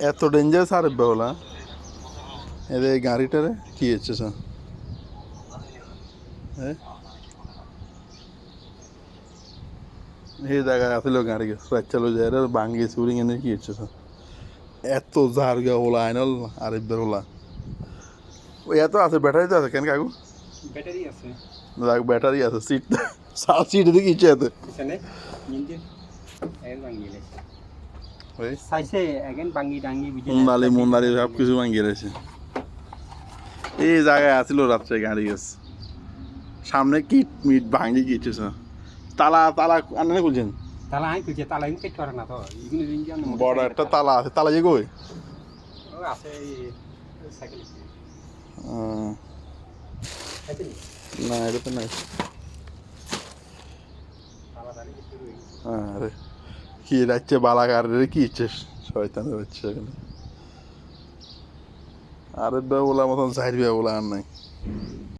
এত ডেঞ্জারাস আর বেওলা এদের গাড়িটারে কি হচ্ছে স্যার হ্যাঁ এই জায়গায় আসলে গাড়ি চালু যায় বাঙ্গি চুরি এনে কি হচ্ছে স্যার এত জারগা ওলা আইনল আরিফ বেরোলা ওই এত আছে ব্যাটারি তো আছে কেন কাকু ব্যাটারি আছে ব্যাটারি আছে সিট সিট দিকে ইচ্ছে এত এখানে ইঞ্জিন এর ভাঙিয়ে গেছে ওই সাইসে এগেন ভাঙি টাঙ্গি বুঝে মুন্দালি সব কিছু ভাঙিয়ে রয়েছে এই জায়গায় আসিল রাত্রে গাড়ি গেছে সামনে কিট মিট ভাঙি গিয়েছে স্যার তালা তালা আনে খুলছেন তালা আই কইছে তালা ইন কেট করে না তো ইগুনি ইঞ্জিন বড় একটা তালা আছে তালা যে কই ও আছে সাইকেল আছে নি না এটা তো নাই তালা দাঁড়ি কিছু রই হ্যাঁ রে কি রাখছে বালাকার রে কি ইচ্ছে শয়তানের হচ্ছে এখানে আরে বেওলা মতন সাইড বেওলা আর নাই